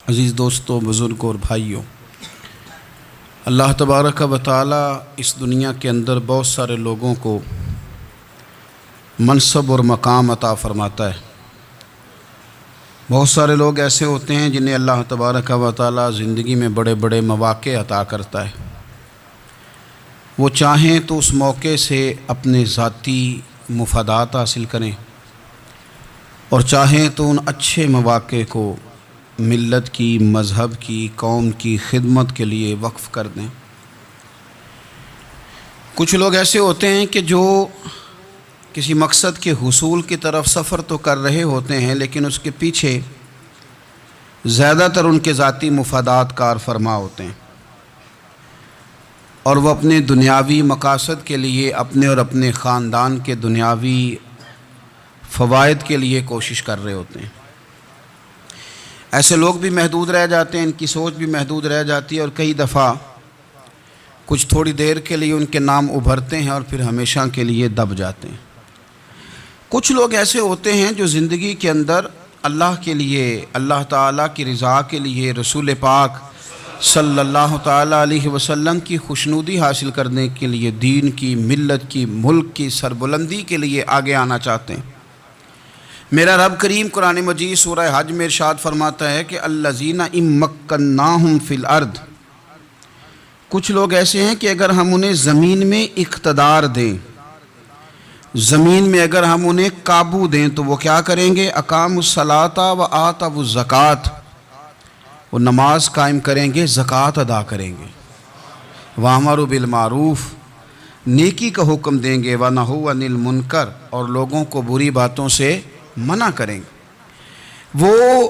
عزیز دوستوں، بزرگوں اور بھائیوں، اللہ تبارک و تعالی اس دنیا کے اندر بہت سارے لوگوں کو منصب اور مقام عطا فرماتا ہے۔ بہت سارے لوگ ایسے ہوتے ہیں جنہیں اللہ تبارک و تعالی زندگی میں بڑے بڑے مواقع عطا کرتا ہے۔ وہ چاہیں تو اس موقع سے اپنے ذاتی مفادات حاصل کریں اور چاہیں تو ان اچھے مواقع کو ملت کی، مذہب کی، قوم کی خدمت کے لیے وقف کر دیں۔ کچھ لوگ ایسے ہوتے ہیں کہ جو کسی مقصد کے حصول کی طرف سفر تو کر رہے ہوتے ہیں، لیکن اس کے پیچھے زیادہ تر ان کے ذاتی مفادات کار فرما ہوتے ہیں اور وہ اپنے دنیاوی مقاصد کے لیے، اپنے اور اپنے خاندان کے دنیاوی فوائد کے لیے کوشش کر رہے ہوتے ہیں۔ ایسے لوگ بھی محدود رہ جاتے ہیں، ان کی سوچ بھی محدود رہ جاتی ہے اور کئی دفعہ کچھ تھوڑی دیر کے لیے ان کے نام ابھرتے ہیں اور پھر ہمیشہ کے لیے دب جاتے ہیں۔ کچھ لوگ ایسے ہوتے ہیں جو زندگی کے اندر اللہ کے لیے، اللہ تعالیٰ کی رضا کے لیے، رسول پاک صلی اللہ تعالیٰ علیہ وسلم کی خوشنودی حاصل کرنے کے لیے، دین کی، ملت کی، ملک کی سربلندی کے لیے آگے آنا چاہتے ہیں۔ میرا رب کریم قرآن مجید سورہ حج میں ارشاد فرماتا ہے کہ الذین ان مکناہم فی الارض، کچھ لوگ ایسے ہیں کہ اگر ہم انہیں زمین میں اقتدار دیں، زمین میں اگر ہم انہیں قابو دیں تو وہ کیا کریں گے؟ اقاموا الصلاۃ و آتوا الزکوٰۃ، وہ نماز قائم کریں گے، زکوٰۃ ادا کریں گے، وامروا بالمعروف، نیکی کا حکم دیں گے، ونہوا عن المنکر، اور لوگوں کو بری باتوں سے منع کریں گے۔ وہ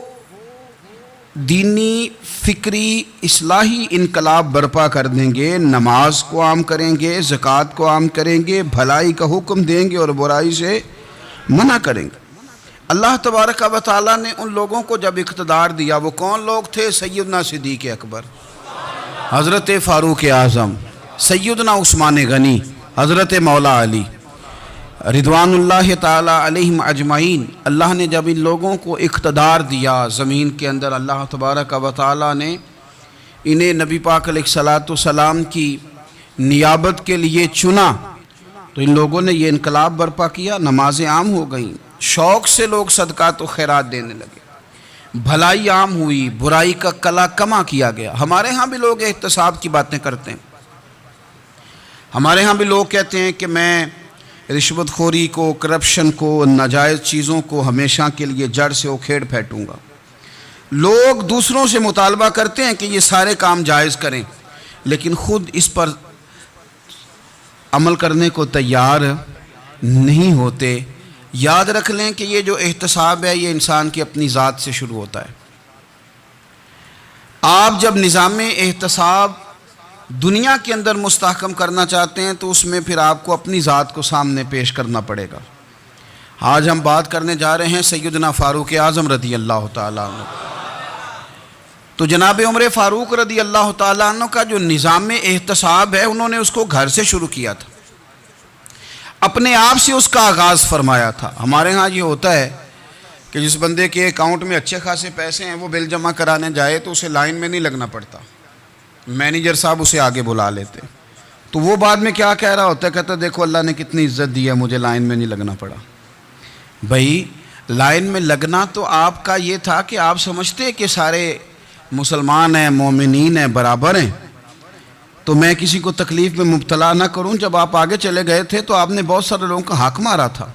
دینی، فکری، اصلاحی انقلاب برپا کر دیں گے، نماز کو عام کریں گے، زکوٰۃ کو عام کریں گے، بھلائی کا حکم دیں گے اور برائی سے منع کریں گے۔ اللہ تبارک و تعالیٰ نے ان لوگوں کو جب اقتدار دیا، وہ کون لوگ تھے؟ سیدنا صدیق اکبر، حضرت فاروق اعظم، سیدنا عثمان غنی، حضرت مولا علی رضوان اللہ تعالی علیہم اجمعین۔ اللہ نے جب ان لوگوں کو اقتدار دیا زمین کے اندر، اللہ تبارک و تعالی نے انہیں نبی پاک علیہ الصلاۃ والسلام کی نیابت کے لیے چنا، تو ان لوگوں نے یہ انقلاب برپا کیا، نمازیں عام ہو گئیں، شوق سے لوگ صدقات و خیرات دینے لگے، بھلائی عام ہوئی، برائی کا کلا کما کیا گیا۔ ہمارے ہاں بھی لوگ احتساب کی باتیں کرتے ہیں، ہمارے ہاں بھی لوگ کہتے ہیں کہ میں رشوت خوری کو، کرپشن کو، ناجائز چیزوں کو ہمیشہ کے لیے جڑ سے اکھیڑ پھینٹوں گا۔ لوگ دوسروں سے مطالبہ کرتے ہیں کہ یہ سارے کام جائز کریں، لیکن خود اس پر عمل کرنے کو تیار نہیں ہوتے۔ یاد رکھ لیں کہ یہ جو احتساب ہے، یہ انسان کی اپنی ذات سے شروع ہوتا ہے۔ آپ جب نظام احتساب دنیا کے اندر مستحکم کرنا چاہتے ہیں تو اس میں پھر آپ کو اپنی ذات کو سامنے پیش کرنا پڑے گا۔ آج ہم بات کرنے جا رہے ہیں سیدنا فاروق اعظم رضی اللہ تعالیٰ عنہ۔ تو جناب عمر فاروق رضی اللہ تعالیٰ عنہ کا جو نظام احتساب ہے، انہوں نے اس کو گھر سے شروع کیا تھا، اپنے آپ سے اس کا آغاز فرمایا تھا۔ ہمارے ہاں یہ ہوتا ہے کہ جس بندے کے اکاؤنٹ میں اچھے خاصے پیسے ہیں، وہ بل جمع کرانے جائے تو اسے لائن میں نہیں لگنا پڑتا، مینیجر صاحب اسے آگے بلا لیتے، تو وہ بعد میں کیا کہہ رہا ہوتا ہے؟ کہتا دیکھو اللہ نے کتنی عزت دی ہے، مجھے لائن میں نہیں لگنا پڑا۔ بھائی لائن میں لگنا تو آپ کا یہ تھا کہ آپ سمجھتے کہ سارے مسلمان ہیں، مومنین ہیں، برابر ہیں، تو میں کسی کو تکلیف میں مبتلا نہ کروں۔ جب آپ آگے چلے گئے تھے تو آپ نے بہت سارے لوگوں کا حق مارا تھا،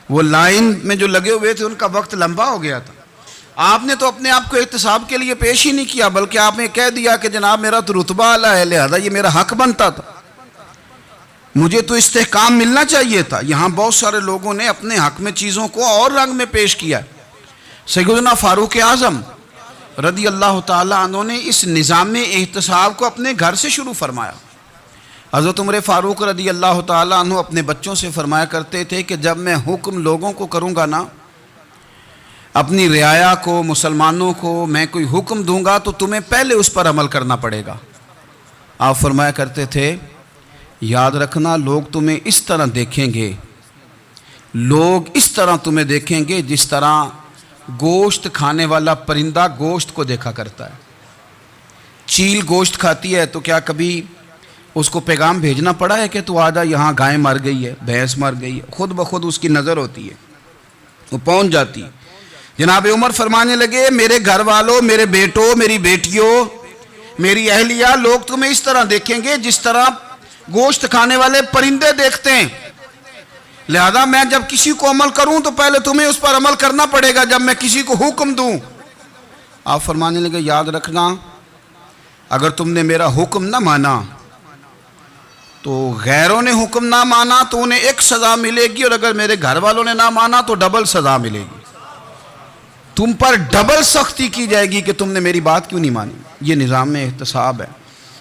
وہ لائن میں جو لگے ہوئے تھے ان کا وقت لمبا ہو گیا تھا۔ آپ نے تو اپنے آپ کو احتساب کے لیے پیش ہی نہیں کیا، بلکہ آپ نے کہہ دیا کہ جناب میرا تو رتبہ اعلیٰ ہے، لہذا یہ میرا حق بنتا تھا، مجھے تو استحکام ملنا چاہیے تھا۔ یہاں بہت سارے لوگوں نے اپنے حق میں چیزوں کو اور رنگ میں پیش کیا۔ سیدنا فاروق اعظم رضی اللہ تعالیٰ عنہ نے اس نظام احتساب کو اپنے گھر سے شروع فرمایا۔ حضرت عمر فاروق رضی اللہ تعالیٰ عنہ اپنے بچوں سے فرمایا کرتے تھے کہ جب میں حکم لوگوں کو کروں گا نا، اپنی رعایا کو، مسلمانوں کو میں کوئی حکم دوں گا تو تمہیں پہلے اس پر عمل کرنا پڑے گا۔ آپ فرمایا کرتے تھے یاد رکھنا، لوگ تمہیں اس طرح دیکھیں گے، لوگ اس طرح تمہیں دیکھیں گے جس طرح گوشت کھانے والا پرندہ گوشت کو دیکھا کرتا ہے. چیل گوشت کھاتی ہے تو کیا کبھی اس کو پیغام بھیجنا پڑا ہے کہ تو آجا یہاں گائے مر گئی ہے, بھینس مر گئی ہے؟ خود بخود اس کی نظر ہوتی ہے, وہ پہنچ جاتی. جناب عمر فرمانے لگے میرے گھر والوں, میرے بیٹوں, میری بیٹیوں, میری اہلیہ, لوگ تمہیں اس طرح دیکھیں گے جس طرح گوشت کھانے والے پرندے دیکھتے ہیں. لہذا میں جب کسی کو عمل کروں تو پہلے تمہیں اس پر عمل کرنا پڑے گا جب میں کسی کو حکم دوں. آپ فرمانے لگے یاد رکھنا اگر تم نے میرا حکم نہ مانا تو غیروں نے حکم نہ مانا تو انہیں ایک سزا ملے گی, اور اگر میرے گھر والوں نے نہ مانا تو ڈبل سزا ملے گی. تم پر ڈبل سختی کی جائے گی کہ تم نے میری بات کیوں نہیں مانی. یہ نظام احتساب ہے.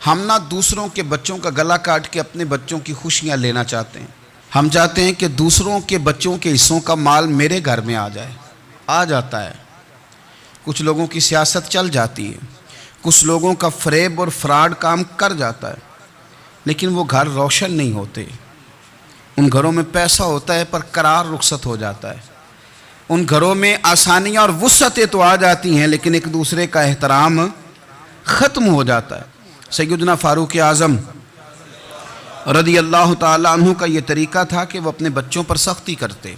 ہم نہ دوسروں کے بچوں کا گلا کاٹ کے اپنے بچوں کی خوشیاں لینا چاہتے ہیں. ہم چاہتے ہیں کہ دوسروں کے بچوں کے حصوں کا مال میرے گھر میں آ جائے. آ جاتا ہے. کچھ لوگوں کی سیاست چل جاتی ہے, کچھ لوگوں کا فریب اور فراڈ کام کر جاتا ہے, لیکن وہ گھر روشن نہیں ہوتے. ان گھروں میں پیسہ ہوتا ہے پر قرار رخصت ہو جاتا ہے. ان گھروں میں آسانیاں اور وسعتیں تو آ جاتی ہیں لیکن ایک دوسرے کا احترام ختم ہو جاتا ہے. سیدنا فاروق اعظم رضی اللہ تعالیٰ عنہ کا یہ طریقہ تھا کہ وہ اپنے بچوں پر سختی کرتے.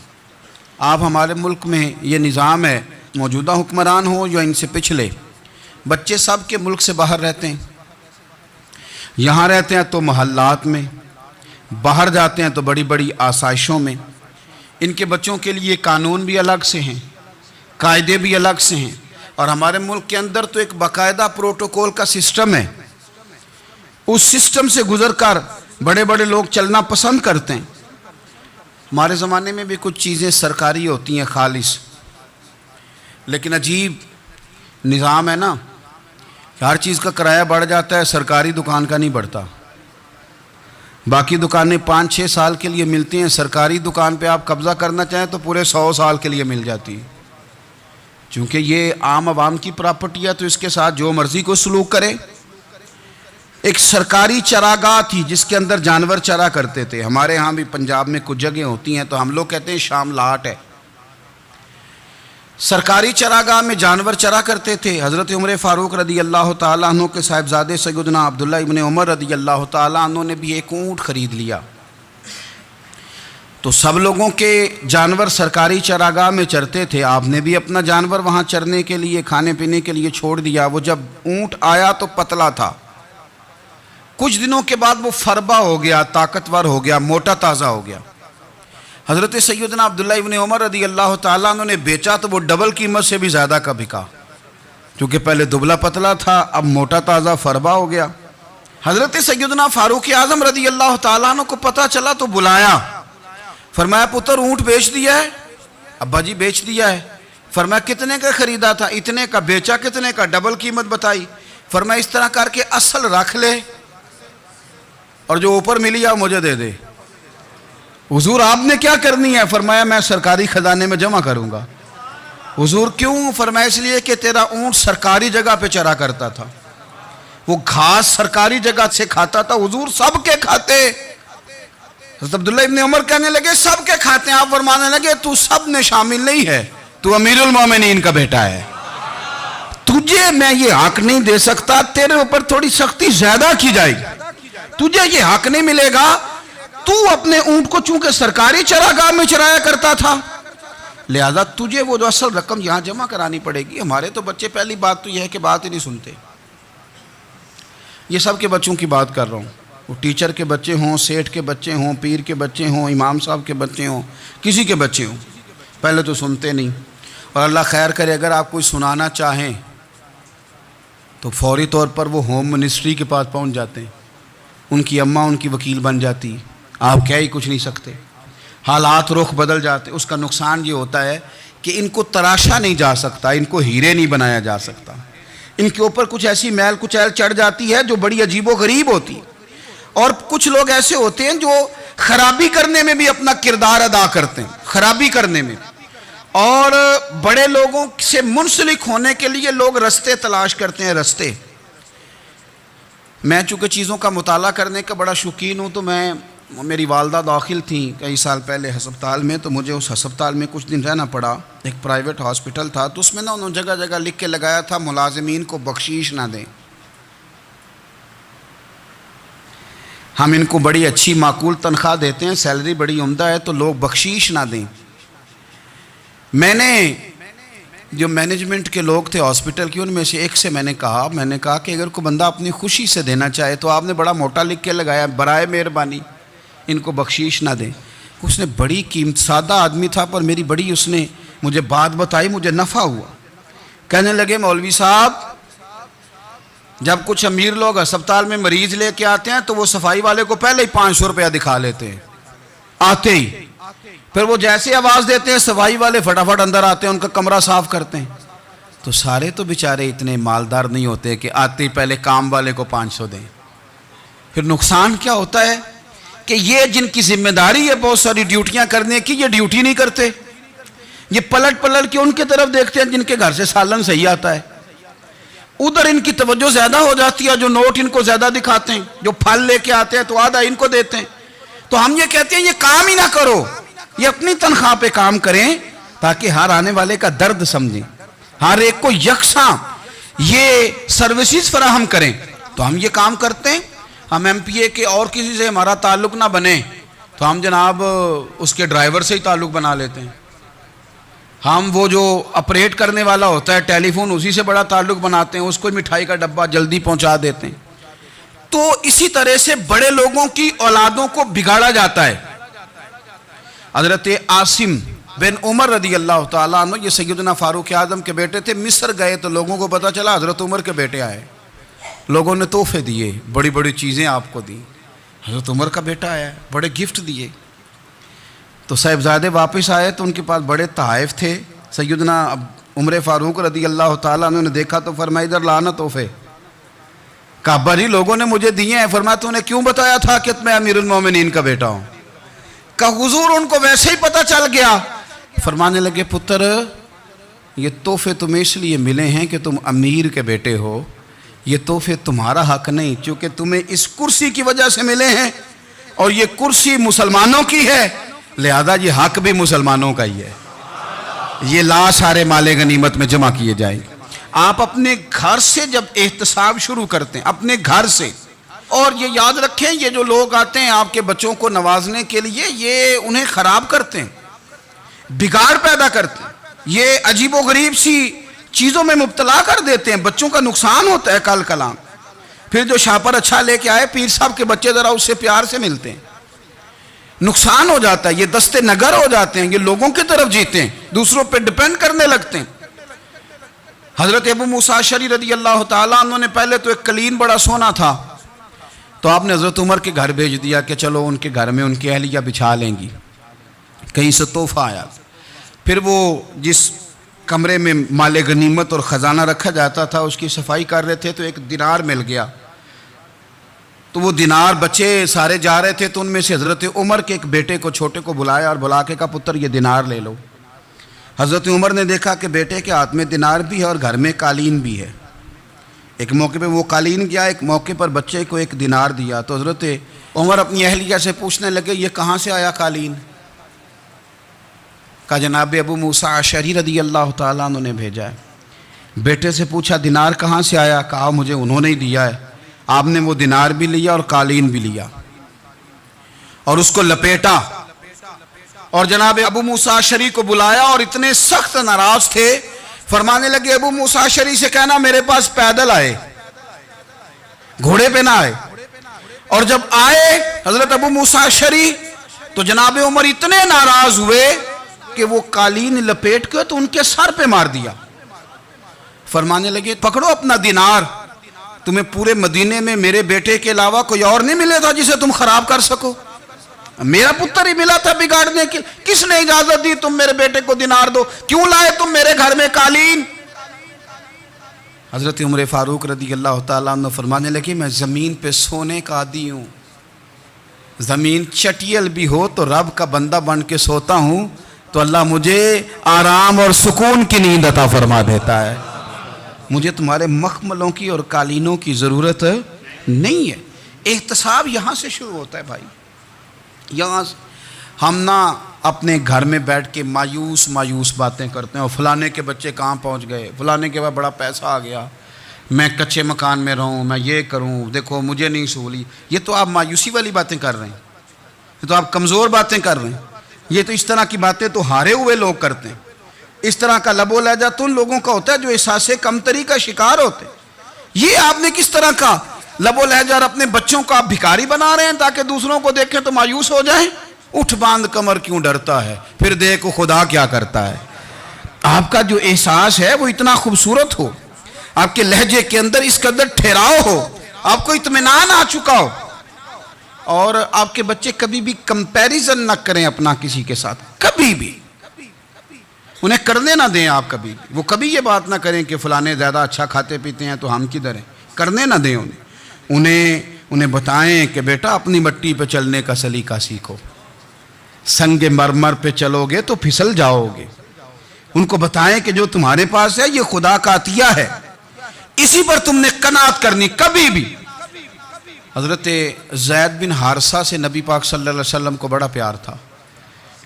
آپ ہمارے ملک میں یہ نظام ہے, موجودہ حکمران ہو یا ان سے پچھلے, بچے سب کے ملک سے باہر رہتے ہیں. یہاں رہتے ہیں تو محلات میں, باہر جاتے ہیں تو بڑی بڑی آسائشوں میں. ان کے بچوں کے لیے قانون بھی الگ سے ہیں, قاعدے بھی الگ سے ہیں, اور ہمارے ملک کے اندر تو ایک باقاعدہ پروٹوکول کا سسٹم ہے. اس سسٹم سے گزر کر بڑے بڑے لوگ چلنا پسند کرتے ہیں. ہمارے زمانے میں بھی کچھ چیزیں سرکاری ہوتی ہیں خالص, لیکن عجیب نظام ہے نا, ہر چیز کا کرایہ بڑھ جاتا ہے, سرکاری دکان کا نہیں بڑھتا. باقی دکانیں 5-6 سال کے لیے ملتی ہیں, سرکاری دکان پہ آپ قبضہ کرنا چاہیں تو پورے 100 سال کے لیے مل جاتی ہے. چونکہ یہ عام عوام کی پراپرٹی ہے تو اس کے ساتھ جو مرضی کو سلوک کرے. ایک سرکاری چراگاہ تھی جس کے اندر جانور چرا کرتے تھے. ہمارے ہاں بھی پنجاب میں کچھ جگہیں ہوتی ہیں تو ہم لوگ کہتے ہیں شام لاٹ ہے. سرکاری چراگاہ میں جانور چرا کرتے تھے. حضرت عمر فاروق رضی اللہ تعالیٰ عنہ کے صاحبزادے سیدنا عبداللہ ابن عمر رضی اللہ تعالیٰ عنہ نے بھی ایک اونٹ خرید لیا. تو سب لوگوں کے جانور سرکاری چراگاہ میں چرتے تھے, آپ نے بھی اپنا جانور وہاں چرنے کے لیے, کھانے پینے کے لیے چھوڑ دیا. وہ جب اونٹ آیا تو پتلا تھا, کچھ دنوں کے بعد وہ فربا ہو گیا, طاقتور ہو گیا, موٹا تازہ ہو گیا. حضرت سیدنا عبداللہ ابن عمر رضی اللہ تعالیٰ عنہ نے بیچا تو وہ ڈبل قیمت سے بھی زیادہ کا بکا, کیونکہ پہلے دبلا پتلا تھا, اب موٹا تازہ فربا ہو گیا. حضرت سیدنا فاروق اعظم رضی اللہ تعالیٰ عنہ کو پتہ چلا تو بلایا, فرمایا پتر اونٹ بیچ دیا ہے؟ ابا جی بیچ دیا ہے. فرمایا کتنے کا خریدا تھا؟ اتنے کا. بیچا کتنے کا؟ ڈبل قیمت بتائی. فرمایا اس طرح کر کے اصل رکھ لے اور جو اوپر ملی ہے مجھے دے دے. حضور آپ نے کیا کرنی ہے؟ فرمایا میں سرکاری خزانے میں جمع کروں گا. حضور کیوں؟ فرمایا اس لیے کہ تیرا اونٹ سرکاری جگہ پہ چرا کرتا تھا, وہ گھاس سرکاری جگہ سے کھاتا تھا. حضور سب کے کھاتے. حضرت عبداللہ ابن عمر کہنے لگے سب کے کھاتے ہیں. آپ فرمانے لگے تو سب میں شامل نہیں ہے, تو امیر المومنین کا بیٹا ہے, تجھے میں یہ حق نہیں دے سکتا, تیرے اوپر تھوڑی سختی زیادہ کی جائے گی, تجھے یہ حق نہیں ملے گا. تو اپنے اونٹ کو چونکہ سرکاری چراگاہ میں چرایا کرتا تھا, لہذا تجھے وہ جو اصل رقم یہاں جمع کرانی پڑے گی. ہمارے تو بچے پہلی بات تو یہ ہے کہ بات ہی نہیں سنتے. یہ سب کے بچوں کی بات کر رہا ہوں, وہ ٹیچر کے بچے ہوں, سیٹھ کے بچے ہوں, پیر کے بچے ہوں, امام صاحب کے بچے ہوں, کسی کے بچے ہوں, پہلے تو سنتے نہیں. اور اللہ خیر کرے اگر آپ کوئی سنانا چاہیں تو فوری طور پر وہ ہوم منسٹری کے پاس پہنچ جاتے ہیں, ان کی اماں ان کی وکیل بن جاتی, آپ کہہ ہی کچھ نہیں سکتے, حالات رخ بدل جاتے. اس کا نقصان یہ ہوتا ہے کہ ان کو تراشا نہیں جا سکتا, ان کو ہیرے نہیں بنایا جا سکتا, ان کے اوپر کچھ ایسی میل کچیل چڑھ جاتی ہے جو بڑی عجیب و غریب ہوتی ہے. اور کچھ لوگ ایسے ہوتے ہیں جو خرابی کرنے میں بھی اپنا کردار ادا کرتے ہیں, خرابی کرنے میں, اور بڑے لوگوں سے منسلک ہونے کے لیے لوگ رستے تلاش کرتے ہیں. رستے, میں چونکہ چیزوں کا مطالعہ کرنے کا بڑا شوقین ہوں تو میں میری والدہ داخل تھیں کئی سال پہلے ہسپتال میں، تو مجھے اس ہسپتال میں کچھ دن رہنا پڑا. ایک پرائیویٹ ہاسپٹل تھا، تو اس میں نا انہوں نے جگہ جگہ لکھ کے لگایا تھا ملازمین کو بخشیش نہ دیں. ہم ان کو بڑی اچھی معقول تنخواہ دیتے ہیں، سیلری بڑی عمدہ ہے، تو لوگ بخشیش نہ دیں. میں نے جو مینجمنٹ کے لوگ تھے ہاسپٹل کی، ان میں سے ایک سے میں نے کہا کہ اگر کوئی بندہ اپنی خوشی سے دینا چاہے تو آپ نے بڑا موٹا لکھ کے لگایا برائے مہربانی ان کو بخشیش نہ دیں. اس نے بڑی قیمت، سادہ آدمی تھا پر میری بڑی اس نے مجھے بات بتائی، مجھے نفع ہوا. کہنے لگے مولوی صاحب، جب کچھ امیر لوگ ہسپتال میں مریض لے کے آتے ہیں تو وہ صفائی والے کو پہلے ہی 500 روپیہ دکھا لیتے ہیں آتے ہی. پھر وہ جیسے آواز دیتے ہیں صفائی والے فٹافٹ اندر آتے ہیں، ان کا کمرہ صاف کرتے ہیں. تو سارے تو بیچارے اتنے مالدار نہیں ہوتے کہ آتے ہی پہلے کام والے کو 500 دیں. پھر نقصان کیا ہوتا ہے کہ یہ جن کی ذمہ داری ہے بہت ساری ڈیوٹیاں کرنے کی، یہ ڈیوٹی نہیں کرتے. یہ پلٹ کے ان کے طرف دیکھتے ہیں جن کے گھر سے سالن صحیح آتا ہے. ادھر ان کی توجہ زیادہ ہو جاتی ہے، جو نوٹ ان کو زیادہ دکھاتے ہیں، جو پھل لے کے آتے ہیں تو آدھا ان کو دیتے ہیں. تو ہم یہ کہتے ہیں یہ کام ہی نہ کرو، یہ اپنی تنخواہ پہ کام کریں تاکہ ہر آنے والے کا درد سمجھیں، ہر ایک کو یکساں یہ سروسز فراہم کریں. تو ہم یہ کام کرتے ہیں. ہم ایم پی اے کے اور کسی سے ہمارا تعلق نہ بنے تو ہم جناب اس کے ڈرائیور سے ہی تعلق بنا لیتے ہیں. ہم وہ جو آپریٹ کرنے والا ہوتا ہے ٹیلی فون، اسی سے بڑا تعلق بناتے ہیں، اس کو مٹھائی کا ڈبہ جلدی پہنچا دیتے ہیں. تو اسی طرح سے بڑے لوگوں کی اولادوں کو بگاڑا جاتا ہے. حضرت عاصم بن عمر رضی اللہ تعالیٰ عنہ، یہ سیدنا فاروق اعظم کے بیٹے تھے. مصر گئے تو لوگوں کو پتہ چلا حضرت عمر کے بیٹے آئے. لوگوں نے تحفے دیے، بڑی بڑی چیزیں آپ کو دی. حضرت عمر کا بیٹا آیا، بڑے گفٹ دیے. تو صاحبزادے واپس آئے تو ان کے پاس بڑے تحائف تھے. سیدنا عمر فاروق رضی اللہ تعالیٰ عنہ نے دیکھا تو فرمایا ادھر لانا تحفے. کہا ابا جی لوگوں نے مجھے دیے ہیں. فرمایا تو نے کیوں بتایا تھا کہ میں امیر المومنین کا بیٹا ہوں؟ کہا حضور ان کو ویسے ہی پتہ چل گیا. فرمانے لگے پتر یہ تحفے تمہیں اس لیے ملے ہیں کہ تم امیر کے بیٹے ہو، یہ تحفے تمہارا حق نہیں، چونکہ تمہیں اس کرسی کی وجہ سے ملے ہیں اور یہ کرسی مسلمانوں کی ہے، لہذا یہ حق بھی مسلمانوں کا ہی ہے. یہ لا سارے مال غنیمت میں جمع کیے جائیں. آپ اپنے گھر سے جب احتساب شروع کرتے ہیں، اپنے گھر سے، اور یہ یاد رکھیں یہ جو لوگ آتے ہیں آپ کے بچوں کو نوازنے کے لیے، یہ انہیں خراب کرتے ہیں، بگاڑ پیدا کرتے ہیں، یہ عجیب و غریب سی چیزوں میں مبتلا کر دیتے ہیں. بچوں کا نقصان ہوتا ہے کل کلام. پھر جو شاپر اچھا لے کے آئے پیر صاحب کے بچے ذرا اس سے پیار سے ملتے ہیں، نقصان ہو جاتا ہے. یہ دستے نگر ہو جاتے ہیں، یہ لوگوں کی طرف جیتے ہیں، دوسروں پہ ڈیپینڈ کرنے لگتے ہیں. حضرت ابو موسیٰ اشعری رضی اللہ تعالیٰ عنہ نے پہلے تو ایک قلین بڑا سونا تھا، تو آپ نے حضرت عمر کے گھر بھیج دیا کہ چلو ان کے گھر میں ان کی اہلیہ بچھا لیں گی. کہیں سے تحفہ آیا. پھر وہ جس کمرے میں مال غنیمت اور خزانہ رکھا جاتا تھا اس کی صفائی کر رہے تھے تو ایک دینار مل گیا. تو وہ دینار بچے سارے جا رہے تھے تو ان میں سے حضرت عمر کے ایک بیٹے کو چھوٹے کو بلایا اور بلا کے کہا پتر یہ دینار لے لو. حضرت عمر نے دیکھا کہ بیٹے کے ہاتھ میں دینار بھی ہے اور گھر میں قالین بھی ہے. ایک موقع پہ وہ قالین گیا، ایک موقع پر بچے کو ایک دینار دیا. تو حضرت عمر اپنی اہلیہ سے پوچھنے لگے یہ کہاں سے آیا قالین؟ کہا جناب ابو موسیٰ اشعری رضی اللہ تعالیٰ عنہ نے بھیجا ہے. بیٹے سے پوچھا دینار کہاں سے آیا؟ کہا مجھے انہوں نے ہی دیا ہے. آپ نے وہ دینار بھی لیا اور قالین بھی لیا اور اس کو لپیٹا اور جناب ابو موسیٰ اشعری کو بلایا اور اتنے سخت ناراض تھے. فرمانے لگے ابو موسیٰ اشعری سے کہنا میرے پاس پیدل آئے، گھوڑے پہ نہ آئے. اور جب آئے حضرت ابو موسیٰ اشعری تو جناب عمر اتنے ناراض ہوئے کہ وہ قالین لپیٹ کے تو ان کے سر پہ مار دیا. فرمانے لگے پکڑو اپنا دینار، تمہیں پورے مدینے میں میرے بیٹے کے علاوہ کوئی اور نہیں ملے تھا جسے تم خراب کر سکو، میرا پتر ہی ملا تھا بگاڑنے کی. کس نے اجازت دی تم میرے بیٹے کو دینار دو؟ کیوں لائے تم میرے گھر میں قالین؟ حضرت عمر فاروق رضی اللہ تعالیٰ عنہ فرمانے لگے میں زمین پہ سونے کا عادی ہوں، زمین چٹیل بھی ہو تو رب کا بندہ بن کے سوتا ہوں تو اللہ مجھے آرام اور سکون کی نیند عطا فرما دیتا ہے. مجھے تمہارے مخملوں کی اور قالینوں کی ضرورت نہیں ہے. احتساب یہاں سے شروع ہوتا ہے بھائی. یہاں ہم نہ اپنے گھر میں بیٹھ کے مایوس باتیں کرتے ہیں، اور فلانے کے بچے کہاں پہنچ گئے، فلانے کے بعد بڑا پیسہ آ گیا، میں کچے مکان میں رہوں، میں یہ کروں، دیکھو مجھے نہیں سہولی۔ یہ تو آپ مایوسی والی باتیں کر رہے ہیں، یہ تو آپ کمزور باتیں کر رہے ہیں۔ یہ تو اس طرح کی باتیں تو ہارے ہوئے لوگ کرتے ہیں۔ اس طرح کا لب و لہجہ تو ان لوگوں کا ہوتا ہے جو احساس کمتری کا شکار ہوتے ہیں۔ یہ آپ نے کس طرح کا لب و لہجہ، اور اپنے بچوں کو آپ بھکاری بنا رہے ہیں تاکہ دوسروں کو دیکھیں تو مایوس ہو جائیں۔ اٹھ باندھ کمر کیوں ڈرتا ہے، پھر دیکھو خدا کیا کرتا ہے۔ آپ کا جو احساس ہے وہ اتنا خوبصورت ہو، آپ کے لہجے کے اندر اس قدر ٹھہراؤ ہو، آپ کو اطمینان آ چکا ہو، اور آپ کے بچے کبھی بھی کمپیریزن نہ کریں اپنا کسی کے ساتھ، کبھی بھی انہیں کرنے نہ دیں۔ آپ کبھی بھی وہ کبھی یہ بات نہ کریں کہ فلانے زیادہ اچھا کھاتے پیتے ہیں تو ہم کدھر ہیں، کرنے نہ دیں انہیں بتائیں کہ بیٹا اپنی مٹی پہ چلنے کا سلیقہ سیکھو، سنگ مرمر پہ چلو گے تو پھسل جاؤ گے۔ ان کو بتائیں کہ جو تمہارے پاس ہے یہ خدا کا عطیہ ہے، اسی پر تم نے قناعت کرنی کبھی بھی۔ حضرت زید بن حارثہ سے نبی پاک صلی اللہ علیہ وسلم کو بڑا پیار تھا،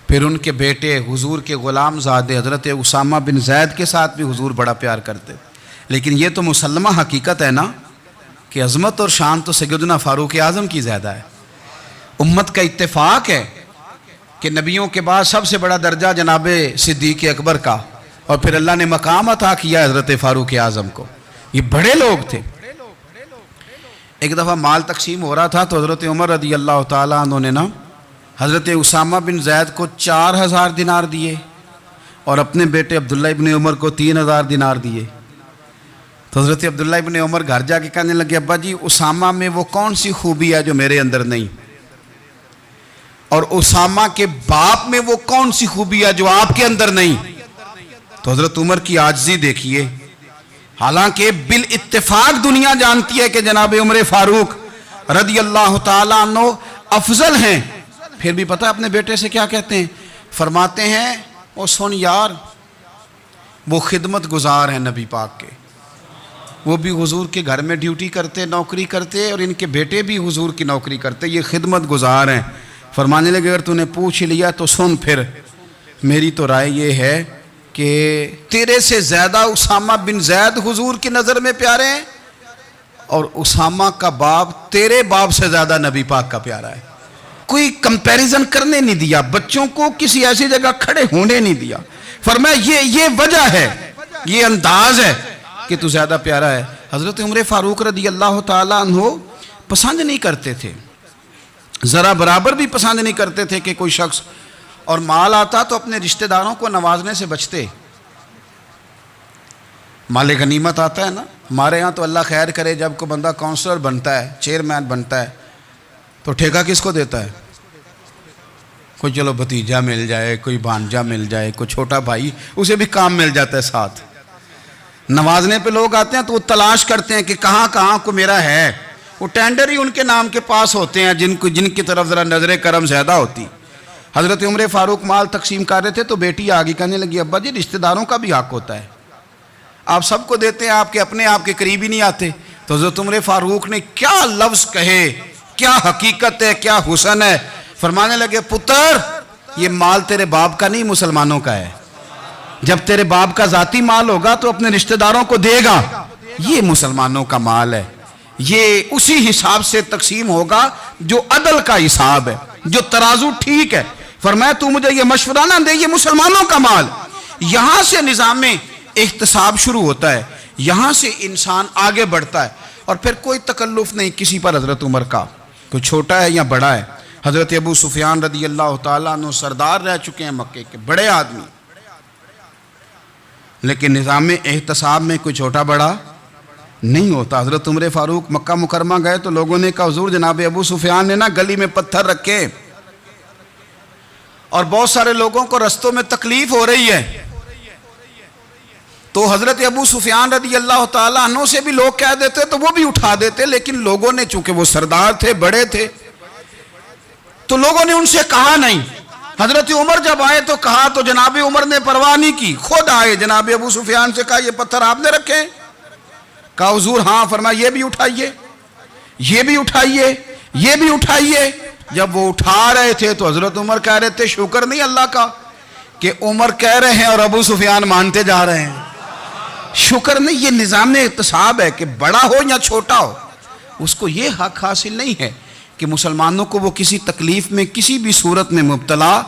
پھر ان کے بیٹے حضور کے غلام زادے حضرت اسامہ بن زید کے ساتھ بھی حضور بڑا پیار کرتے، لیکن یہ تو مسلمہ حقیقت ہے نا کہ عظمت اور شان تو سیدنا فاروق اعظم کی زیادہ ہے۔ امت کا اتفاق ہے کہ نبیوں کے بعد سب سے بڑا درجہ جناب صدیق اکبر کا، اور پھر اللہ نے مقام عطا کیا حضرت فاروق اعظم کو۔ یہ بڑے لوگ تھے۔ ایک دفعہ مال تقسیم ہو رہا تھا تو حضرت عمر رضی اللہ تعالیٰ عنہ نے نا حضرت اسامہ بن زید کو 4000 دینار دیے، اور اپنے بیٹے عبداللہ ابن عمر کو 3000 دینار دیے۔ تو حضرت عبداللہ ابن عمر گھر جا کے کہنے لگے، ابا جی اسامہ میں وہ کون سی خوبی ہے جو میرے اندر نہیں، اور اسامہ کے باپ میں وہ کون سی خوبی ہے جو آپ کے اندر نہیں۔ تو حضرت عمر کی عاجزی دیکھیے، حالانکہ بالاتفاق دنیا جانتی ہے کہ جناب عمر فاروق رضی اللہ تعالیٰ عنہ افضل ہیں، پھر بھی پتہ اپنے بیٹے سے کیا کہتے ہیں، فرماتے ہیں او سن یار، وہ خدمت گزار ہیں نبی پاک کے، وہ بھی حضور کے گھر میں ڈیوٹی کرتے، نوکری کرتے، اور ان کے بیٹے بھی حضور کی نوکری کرتے، یہ خدمت گزار ہیں۔ فرمانے لگے اگر تو نے پوچھ لیا تو سن، پھر میری تو رائے یہ ہے کہ تیرے سے زیادہ اسامہ بن زید حضور کی نظر میں پیارے ہیں، اور اسامہ کا باپ تیرے باپ سے زیادہ نبی پاک کا پیارا ہے۔ کوئی کمپیریزن کرنے نہیں دیا، بچوں کو کسی ایسی جگہ کھڑے ہونے نہیں دیا، فرمایا یہ وجہ ہے، یہ انداز ہے کہ تو زیادہ پیارا ہے۔ حضرت عمر فاروق رضی اللہ تعالیٰ عنہ پسند نہیں کرتے تھے، ذرا برابر بھی پسند نہیں کرتے تھے کہ کوئی شخص اور مال آتا تو اپنے رشتہ داروں کو نوازنے سے بچتے۔ مال غنیمت آتا ہے نا، ہمارے ہاں تو اللہ خیر کرے جب کوئی بندہ کونسلر بنتا ہے، چیئرمین بنتا ہے، تو ٹھیکہ کس کو دیتا ہے؟ کوئی چلو بھتیجا مل جائے، کوئی بھانجا مل جائے، کوئی چھوٹا بھائی، اسے بھی کام مل جاتا ہے ساتھ۔ نوازنے پہ لوگ آتے ہیں تو وہ تلاش کرتے ہیں کہ کہاں کہاں کو میرا ہے، وہ ٹینڈر ہی ان کے نام کے پاس ہوتے ہیں جن کی طرف ذرا نظر کرم زیادہ ہوتی۔ حضرت عمر فاروق مال تقسیم کر رہے تھے تو بیٹی آگے کہنے لگی، ابا جی رشتہ داروں کا بھی حق ہوتا ہے، آپ سب کو دیتے ہیں، آپ کے اپنے آپ کے قریب ہی نہیں آتے۔ تو حضرت عمر فاروق نے کیا لفظ کہے، کیا حقیقت ہے، کیا حسن ہے، فرمانے لگے پتر یہ مال تیرے باپ کا نہیں مسلمانوں کا ہے، جب تیرے باپ کا ذاتی مال ہوگا تو اپنے رشتہ داروں کو دے گا، یہ مسلمانوں کا مال ہے، یہ اسی حساب سے تقسیم ہوگا جو عدل کا حساب ہے، جو ترازو ٹھیک ہے۔ فرمایا تو مجھے یہ مشورہ نہ دے، یہ مسلمانوں کا مال۔ یہاں سے نظام احتساب شروع ہوتا ہے، یہاں سے انسان آگے بڑھتا ہے، اور پھر کوئی تکلف نہیں کسی پر حضرت عمر کا، کوئی چھوٹا ہے یا بڑا ہے۔ حضرت ابو سفیان رضی اللہ تعالیٰ عنہ سردار رہ چکے ہیں مکے کے، بڑے آدمی، لیکن نظام احتساب میں کوئی چھوٹا بڑا نہیں ہوتا۔ حضرت عمر فاروق مکہ مکرمہ گئے تو لوگوں نے کہا حضور جناب ابو سفیان نے نا گلی میں پتھر رکھے، اور بہت سارے لوگوں کو رستوں میں تکلیف ہو رہی ہے، تو حضرت ابو سفیان رضی اللہ تعالیٰ عنہ سے بھی لوگ کہہ دیتے تو وہ بھی اٹھا دیتے، لیکن لوگوں نے چونکہ وہ سردار تھے، بڑے تھے، تو لوگوں نے ان سے کہا نہیں۔ حضرت عمر جب آئے تو کہا تو جناب عمر نے پرواہ نہیں کی، خود آئے جناب ابو سفیان سے کہا یہ پتھر آپ نے رکھے؟ کہا حضور ہاں۔ فرمایا یہ بھی اٹھائیے، یہ بھی اٹھائیے، یہ بھی اٹھائیے۔ جب وہ اٹھا رہے تھے تو حضرت عمر کہہ رہے تھے شکر نہیں اللہ کا کہ عمر کہہ رہے ہیں اور ابو سفیان مانتے جا رہے ہیں. شکر نہیں. یہ نظام احتساب ہے کہ بڑا ہو یا چھوٹا ہو اس کو یہ حق حاصل نہیں ہے کہ مسلمانوں کو وہ کسی تکلیف میں کسی بھی صورت میں مبتلا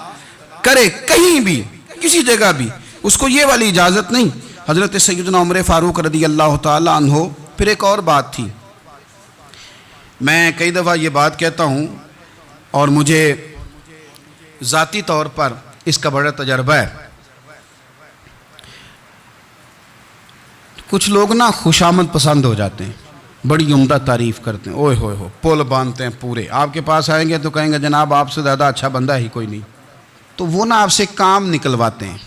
کرے, کہیں بھی کسی جگہ بھی, اس کو یہ والی اجازت نہیں. حضرت سیدنا عمر فاروق رضی اللہ تعالی عنہ. پھر ایک اور بات تھی, میں کئی دفعہ یہ بات کہتا ہوں اور مجھے ذاتی طور پر اس کا بڑا تجربہ ہے. کچھ لوگ نا خوشامد پسند ہو جاتے ہیں, بڑی عمدہ تعریف کرتے ہیں, اوئے ہوئے ہو پول باندھتے ہیں پورے. آپ کے پاس آئیں گے تو کہیں گے جناب آپ سے زیادہ اچھا بندہ ہی کوئی نہیں. تو وہ نا آپ سے کام نکلواتے ہیں,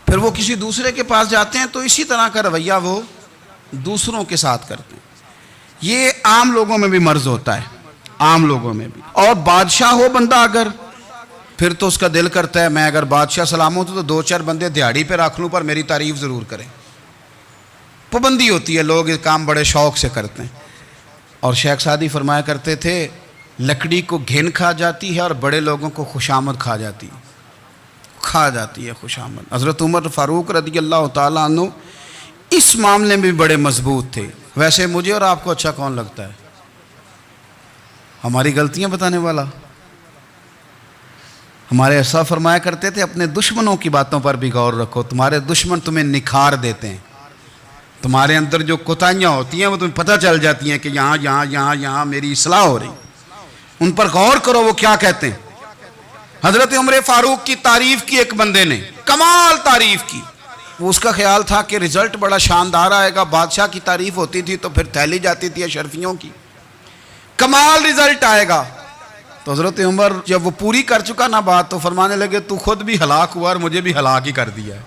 پھر وہ کسی دوسرے کے پاس جاتے ہیں تو اسی طرح کا رویہ وہ دوسروں کے ساتھ کرتے ہیں. یہ عام لوگوں میں بھی مرض ہوتا ہے, عام لوگوں میں بھی. اور بادشاہ ہو بندہ اگر, پھر تو اس کا دل کرتا ہے میں اگر بادشاہ سلام ہوں تو دو چار بندے دیہڑی پہ رکھ لوں پر میری تعریف ضرور کریں. پابندی ہوتی ہے, لوگ یہ کام بڑے شوق سے کرتے ہیں. اور شیخ سعدی فرمایا کرتے تھے لکڑی کو گھن کھا جاتی ہے اور بڑے لوگوں کو خوشامد کھا جاتی ہے خوشامد. حضرت عمر فاروق رضی اللہ تعالیٰ عنہ اس معاملے میں بھی بڑے مضبوط تھے. ویسے مجھے اور آپ کو اچھا کون لگتا ہے؟ ہماری غلطیاں بتانے والا. ہمارے ایسا فرمایا کرتے تھے اپنے دشمنوں کی باتوں پر بھی غور رکھو, تمہارے دشمن تمہیں نکھار دیتے ہیں. تمہارے اندر جو کوتاہیاں ہوتی ہیں وہ تمہیں پتہ چل جاتی ہیں کہ یہاں میری اصلاح ہو رہی. ان پر غور کرو وہ کیا کہتے ہیں. حضرت عمر فاروق کی تعریف کی ایک بندے نے, کمال تعریف کی. وہ اس کا خیال تھا کہ رزلٹ بڑا شاندار آئے گا. بادشاہ کی تعریف ہوتی تھی تو پھر تھیلی جاتی تھی اشرفیوں کی, کمال رزلٹ آئے گا. تو حضرت عمر جب وہ پوری کر چکا نا بات تو فرمانے لگے تو خود بھی ہلاک ہوا اور مجھے بھی ہلاک ہی کر دیا ہے.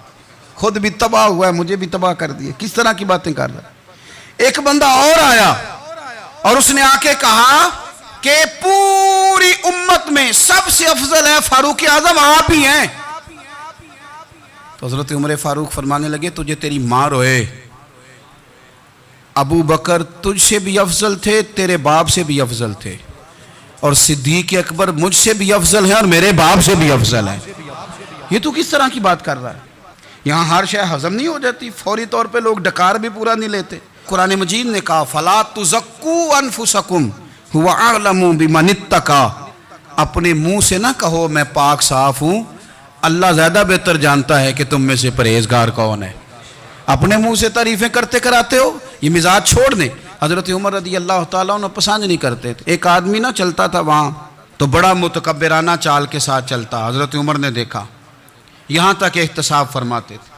خود بھی تباہ ہوا ہے, مجھے بھی تباہ کر دیا. کس طرح کی باتیں کر رہا ہے. ایک بندہ اور آیا اور اس نے آ کے کہا کہ پوری امت میں سب سے افضل ہے فاروق اعظم آپ ہی ہیں. تو حضرت عمر فاروق فرمانے لگے تجھے تیری ماں روئے. ابو بکر تجھ سے بھی افضل تھے, تیرے باپ سے بھی افضل تھے, اور صدیق اکبر مجھ سے بھی افضل ہیں اور میرے باپ سے بھی افضل ہیں. یہ تو کس طرح کی بات کر رہا ہے. یہاں ہر شے ہضم نہیں ہو جاتی, فوری طور پہ لوگ ڈکار بھی پورا نہیں لیتے. قرآن مجید نے کہا فَلَا تُزَكُّوا أَنفُسَكُمْ هُوَ أَعْلَمُ بِمَنِ اتَّقَى. اپنے منہ سے نہ کہو میں پاک صاف ہوں, اللہ زیادہ بہتر جانتا ہے کہ تم میں سے پرہیزگار کون ہے. اپنے منہ سے تعریفیں کرتے کراتے ہو, یہ مزاج چھوڑ دیں. حضرت عمر رضی اللہ تعالیٰ عنہ پسند نہیں کرتے تھے. ایک آدمی نہ چلتا تھا وہاں تو بڑا متکبرانہ چال کے ساتھ چلتا. حضرت عمر نے دیکھا, یہاں تک احتساب فرماتے تھے,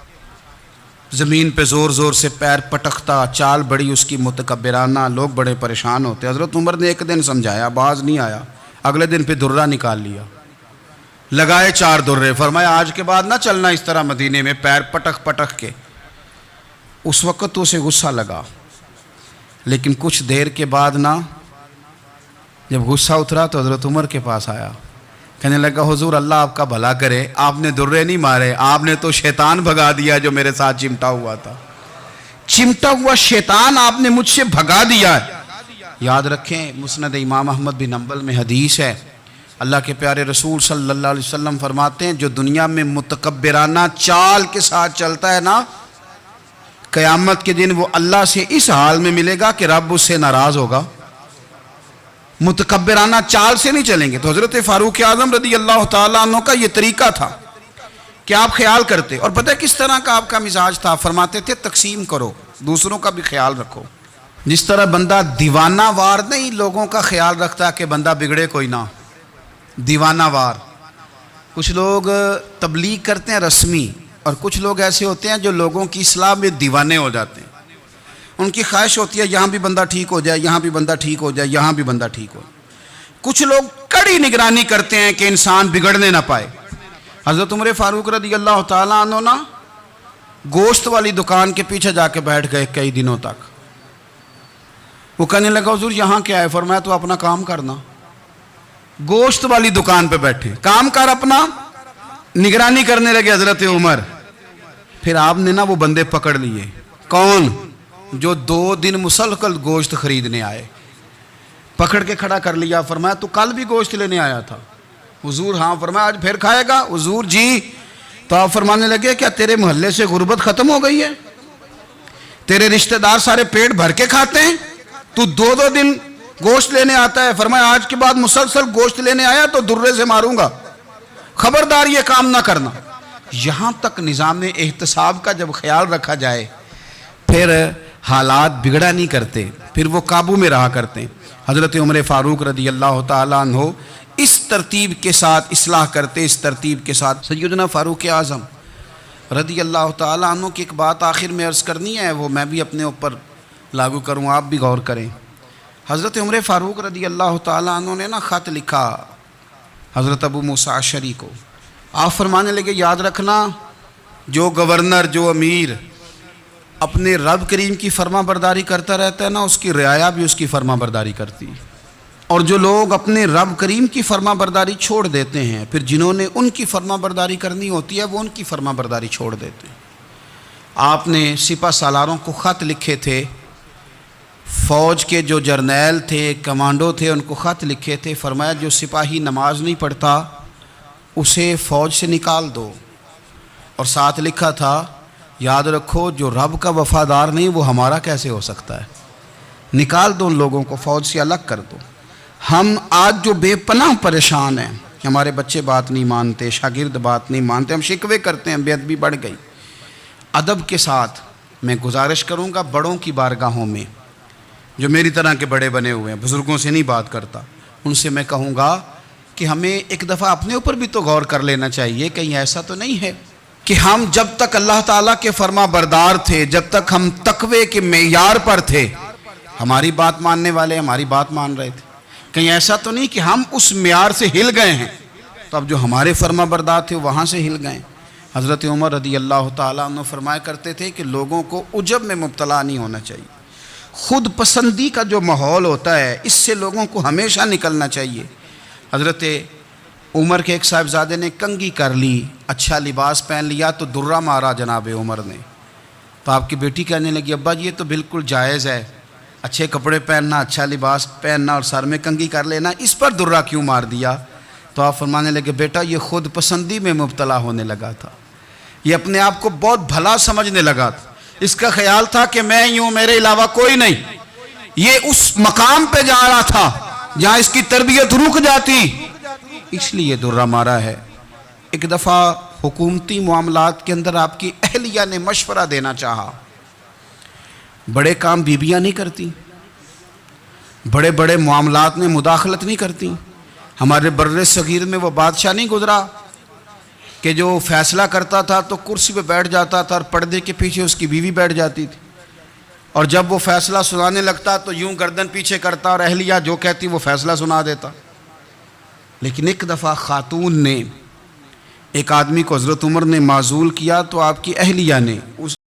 زمین پہ زور زور سے پیر پٹکتا, چال بڑی اس کی متکبرانہ, لوگ بڑے پریشان ہوتے. حضرت عمر نے ایک دن سمجھایا, باز نہیں آیا. اگلے دن پہ درہ نکال لیا, لگائے 4 درے. فرمایا آج کے بعد نہ چلنا اس طرح مدینے میں پیر پٹک پٹک کے. اس وقت تو اسے غصہ لگا, لیکن کچھ دیر کے بعد نا جب غصہ اترا تو حضرت عمر کے پاس آیا, کہنے لگا حضور اللہ آپ کا بھلا کرے, آپ نے درے نہیں مارے, آپ نے تو شیطان بھگا دیا جو میرے ساتھ چمٹا ہوا تھا. چمٹا ہوا شیطان آپ نے مجھ سے بھگا دیا ہے. یاد رکھیں مسند امام احمد بن حنبل میں حدیث ہے, اللہ کے پیارے رسول صلی اللہ علیہ وسلم فرماتے ہیں جو دنیا میں متکبرانہ چال کے ساتھ چلتا ہے نا, قیامت کے دن وہ اللہ سے اس حال میں ملے گا کہ رب اس سے ناراض ہوگا. متکبرانہ چال سے نہیں چلیں گے. تو حضرت فاروق اعظم رضی اللہ تعالیٰ عنہ کا یہ طریقہ تھا کہ آپ خیال کرتے. اور پتہ کس طرح کا آپ کا مزاج تھا؟ فرماتے تھے تقسیم کرو, دوسروں کا بھی خیال رکھو. جس طرح بندہ دیوانہ وار نہیں لوگوں کا خیال رکھتا کہ بندہ بگڑے کوئی نہ, دیوانہ وار. کچھ لوگ تبلیغ کرتے ہیں رسمی, اور کچھ لوگ ایسے ہوتے ہیں جو لوگوں کی اصلاح میں دیوانے ہو جاتے ہیں. ان کی خواہش ہوتی ہے یہاں بھی بندہ ٹھیک ہو جائے, یہاں بھی بندہ ٹھیک ہو جائے, یہاں بھی بندہ ٹھیک ہو. کچھ لوگ کڑی نگرانی کرتے ہیں کہ انسان بگڑنے نہ پائے. حضرت عمر فاروق رضی اللہ تعالیٰ عنہ نا گوشت والی دکان کے پیچھے جا کے بیٹھ گئے کئی دنوں تک. وہ کہنے لگا حضور یہاں کیا ہے؟ فرمایا تو اپنا کام کرنا. گوشت والی دکان پہ بیٹھے, کام کر اپنا. نگرانی کرنے لگے حضرت عمر. پھر آپ نے نا وہ بندے پکڑ لیے. کون؟ جو 2 دن مسلسل گوشت خریدنے آئے. پکڑ کے کھڑا کر لیا. فرمایا تو کل بھی گوشت لینے آیا تھا؟ حضور ہاں. فرمایا آج پھر کھائے گا؟ حضور جی. تو آپ فرمانے لگے کیا تیرے محلے سے غربت ختم ہو گئی ہے؟ تیرے رشتہ دار سارے پیٹ بھر کے کھاتے ہیں، تو دو دو دن گوشت لینے آتا ہے؟ فرمایا آج کے بعد مسلسل گوشت لینے آیا تو درے سے ماروں گا، خبردار یہ کام نہ کرنا. یہاں تک نظام احتساب کا جب خیال رکھا جائے پھر حالات بگڑا نہیں کرتے، پھر وہ قابو میں رہا کرتے ہیں. حضرت عمر فاروق رضی اللہ تعالیٰ عنہ اس ترتیب کے ساتھ اصلاح کرتے، اس ترتیب کے ساتھ. سیدنا فاروق اعظم رضی اللہ تعالیٰ عنہ کی ایک بات آخر میں عرض کرنی ہے، وہ میں بھی اپنے اوپر لاگو کروں، آپ بھی غور کریں. حضرت عمر فاروق رضی اللہ تعالیٰ عنہ نے خط لکھا حضرت ابو موسیٰ اشعری کو. آپ فرمانے لگے یاد رکھنا، جو گورنر، جو امیر اپنے رب کریم کی فرما برداری کرتا رہتا ہے نا، اس کی رعایا بھی اس کی فرما برداری کرتی ہے. اور جو لوگ اپنے رب کریم کی فرما برداری چھوڑ دیتے ہیں، پھر جنہوں نے ان کی فرما برداری کرنی ہوتی ہے وہ ان کی فرما برداری چھوڑ دیتے ہیں. آپ نے سپہ سالاروں کو خط لکھے تھے، فوج کے جو جرنیل تھے، کمانڈو تھے، ان کو خط لکھے تھے. فرمایا جو سپاہی نماز نہیں پڑھتا اسے فوج سے نکال دو. اور ساتھ لکھا تھا یاد رکھو جو رب کا وفادار نہیں وہ ہمارا کیسے ہو سکتا ہے، نکال دو ان لوگوں کو، فوج سے الگ کر دو. ہم آج جو بے پناہ پریشان ہیں، ہمارے بچے بات نہیں مانتے، شاگرد بات نہیں مانتے، ہم شکوے کرتے ہیں، بے ادبی بڑھ گئی. ادب کے ساتھ میں گزارش کروں گا بڑوں کی بارگاہوں میں، جو میری طرح کے بڑے بنے ہوئے ہیں، بزرگوں سے نہیں بات کرتا، ان سے میں کہوں گا کہ ہمیں ایک دفعہ اپنے اوپر بھی تو غور کر لینا چاہیے. کہیں ایسا تو نہیں ہے کہ ہم جب تک اللہ تعالیٰ کے فرما بردار تھے، جب تک ہم تقوی کے معیار پر تھے، ہماری بات ماننے والے ہماری بات مان رہے تھے. کہیں ایسا تو نہیں کہ ہم اس معیار سے ہل گئے ہیں تو اب جو ہمارے فرما بردار تھے وہاں سے ہل گئے. حضرت عمر رضی اللہ تعالیٰ عنہ فرمایا کرتے تھے کہ لوگوں کو عجب میں مبتلا نہیں ہونا چاہیے. خود پسندی کا جو ماحول ہوتا ہے اس سے لوگوں کو ہمیشہ نکلنا چاہیے. حضرت عمر کے ایک صاحبزادے نے کنگھی کر لی، اچھا لباس پہن لیا تو درہ مارا جناب عمر نے. تو آپ کی بیٹی کہنے لگی ابا یہ تو بالکل جائز ہے، اچھے کپڑے پہننا، اچھا لباس پہننا اور سر میں کنگھی کر لینا، اس پر درہ کیوں مار دیا؟ تو آپ فرمانے لگے بیٹا یہ خود پسندی میں مبتلا ہونے لگا تھا، یہ اپنے آپ کو بہت بھلا سمجھنے لگا تھا، اس کا خیال تھا کہ میں ہی ہوں، میرے علاوہ کوئی نہیں. یہ اس مقام پہ جا رہا تھا جہاں اس کی تربیت رک جاتی، اس لیے درہ مارا ہے. ایک دفعہ حکومتی معاملات کے اندر آپ کی اہلیہ نے مشورہ دینا چاہا. بڑے کام بیویاں نہیں کرتی، بڑے بڑے معاملات میں مداخلت نہیں کرتی. ہمارے بر صغیر میں وہ بادشاہ نہیں گزرا کہ جو فیصلہ کرتا تھا تو کرسی پہ بیٹھ جاتا تھا اور پردے کے پیچھے اس کی بیوی بیٹھ جاتی تھی، اور جب وہ فیصلہ سنانے لگتا تو یوں گردن پیچھے کرتا اور اہلیہ جو کہتی وہ فیصلہ سنا دیتا. لیکن ایک دفعہ خاتون نے ایک آدمی کو حضرت عمر نے معزول کیا تو آپ کی اہلیہ نے اس